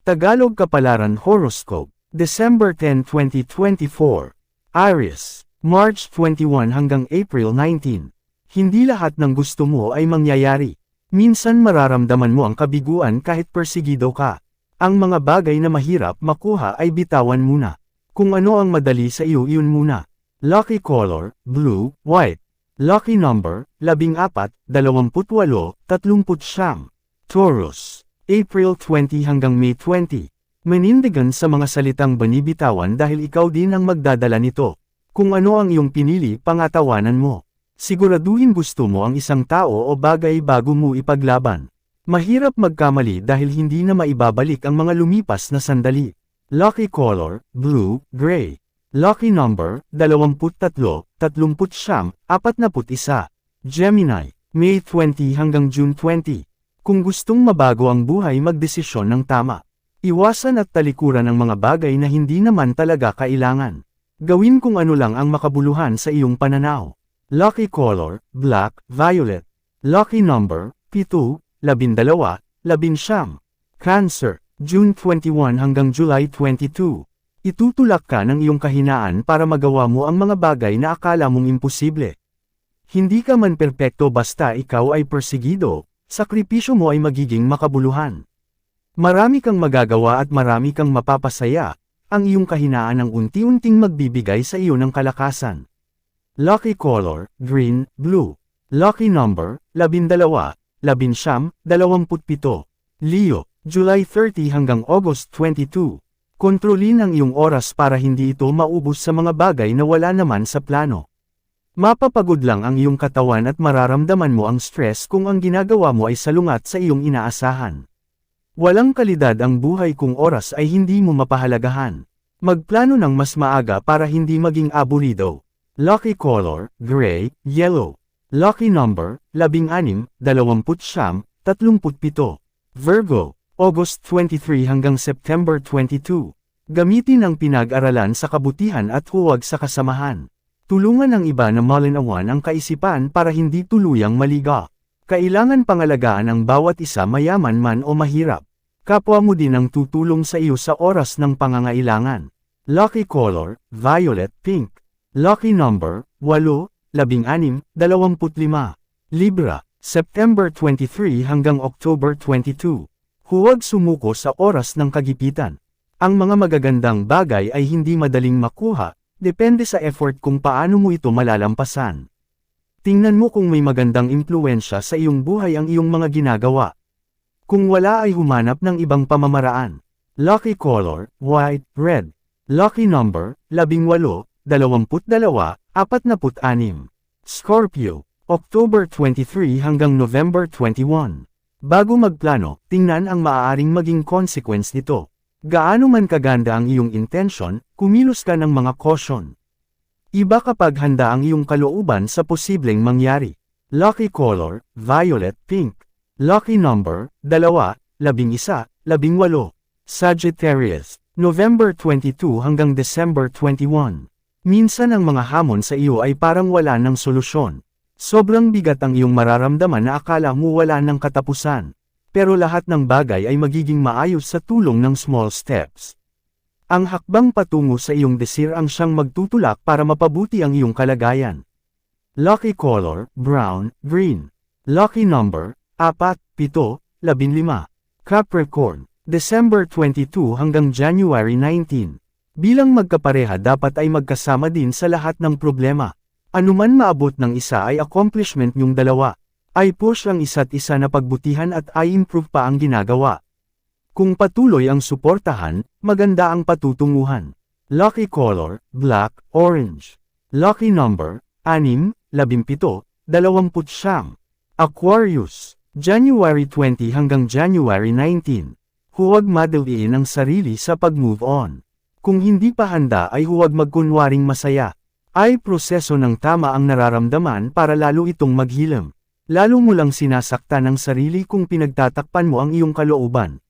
Tagalog Kapalaran Horoscope, December 10, 2024. Aries, March 21 hanggang April 19. Hindi lahat ng gusto mo ay mangyayari. Minsan mararamdaman mo ang kabiguan kahit persigido ka. Ang mga bagay na mahirap makuha ay bitawan muna. Kung ano ang madali sa iyo, iyon muna. Lucky color, blue, white. Lucky number, 14, 28, 39. Taurus, April 20 hanggang May 20. Manindigan sa mga salitang banibitawan dahil ikaw din ang magdadala nito. Kung ano ang iyong pinili, pangatawanan mo. Siguraduhin gusto mo ang isang tao o bagay bago mo ipaglaban. Mahirap magkamali dahil hindi na maibabalik ang mga lumipas na sandali. Lucky color, blue, gray. Lucky number, 23, 39, 41. Gemini, May 20 hanggang June 20. Kung gustong mabago ang buhay, magdesisyon ng tama. Iwasan at talikuran ang mga bagay na hindi naman talaga kailangan. Gawin kung ano lang ang makabuluhan sa iyong pananaw. Lucky color, black, violet. Lucky number, 7, 12, 11. Cancer, June 21 hanggang July 22. Itutulak ka ng iyong kahinaan para magawa mo ang mga bagay na akala mong imposible. Hindi ka man perpekto basta ikaw ay persigido, sakripisyo mo ay magiging makabuluhan. Marami kang magagawa at marami kang mapapasaya, ang iyong kahinaan ang unti-unting magbibigay sa iyo ng kalakasan. Lucky color, green, blue. Lucky number, 12, 11, 27. Leo, July 30 hanggang August 22. Kontrolin ang iyong oras para hindi ito maubos sa mga bagay na wala naman sa plano. Mapapagod lang ang iyong katawan at mararamdaman mo ang stress kung ang ginagawa mo ay salungat sa iyong inaasahan. Walang kalidad ang buhay kung oras ay hindi mo mapahalagahan. Magplano ng mas maaga para hindi maging abulido. Lucky color, gray, yellow. Lucky number, 16, 20, 37. Virgo, August 23 hanggang September 22. Gamitin ang pinag-aralan sa kabutihan at huwag sa kasamahan. Tulungan ang iba na malinawan ang kaisipan para hindi tuluyang maliga. Kailangan pangalagaan ang bawat isa, mayaman man o mahirap. Kapwa mo din ang tutulong sa iyo sa oras ng pangangailangan. Lucky color, violet, pink. Lucky number, 8, 16, 25. Libra, September 23 hanggang October 22. Huwag sumuko sa oras ng kagipitan. Ang mga magagandang bagay ay hindi madaling makuha, depende sa effort kung paano mo ito malalampasan. Tingnan mo kung may magandang impluwensya sa iyong buhay ang iyong mga ginagawa. Kung wala ay humanap ng ibang pamamaraan. Lucky color, white, red. Lucky number, 18, 22, 46. Scorpio, October 23 hanggang November 21. Bago magplano, tingnan ang maaaring maging consequence nito. Gaano man kaganda ang iyong intention, kumilos ka ng mga caution. Iba kapag handa ang iyong kalooban sa posibleng mangyari. Lucky color, violet, pink. Lucky number, 2, 11, 18. Sagittarius, November 22 hanggang December 21. Minsan ang mga hamon sa iyo ay parang wala ng solusyon. Sobrang bigat ang iyong mararamdaman na akala mo wala ng katapusan. Pero lahat ng bagay ay magiging maayos sa tulong ng small steps. Ang hakbang patungo sa iyong desire ang siyang magtutulak para mapabuti ang iyong kalagayan. Lucky color, brown, green. Lucky number, 4, 7, 15. Capricorn, December 22 hanggang January 19. Bilang magkapareha dapat ay magkasama din sa lahat ng problema. Anuman maabot ng isa ay accomplishment niyong dalawa. Ay push ang isa't isa na pagbutihan at ay improve pa ang ginagawa. Kung patuloy ang suportahan, maganda ang patutunguhan. Lucky color, black, orange. Lucky number, 6, 17, 20. Aquarius, January 20 hanggang January 19. Huwag madaliin ang sarili sa pag-move on. Kung hindi pa handa ay huwag magkunwaring masaya. Ay proseso ng tama ang nararamdaman para lalo itong maghilom. Lalo mo lang sinasaktan ang sarili kung pinagtatakpan mo ang iyong kalooban.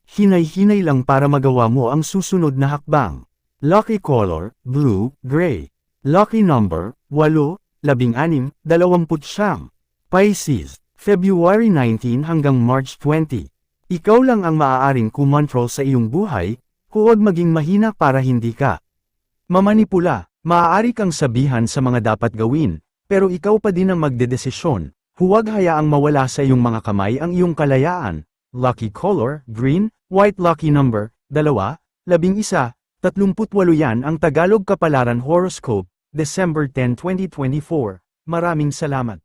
Hinay-hinay lang para magawa mo ang susunod na hakbang. Lucky color, blue, gray. Lucky number, 8, 16, 20. Pisces, February 19 hanggang March 20. Ikaw lang ang maaaring kumontrol sa iyong buhay, huwag maging mahina para hindi ka mamanipula. Maaari kang sabihan sa mga dapat gawin, pero ikaw pa din ang magdedesisyon. Huwag hayaang mawala sa iyong mga kamay ang iyong kalayaan. Lucky color, green, white. Lucky number, 2, 11, 38. Yan ang Tagalog Kapalaran Horoscope, December 10, 2024. Maraming salamat.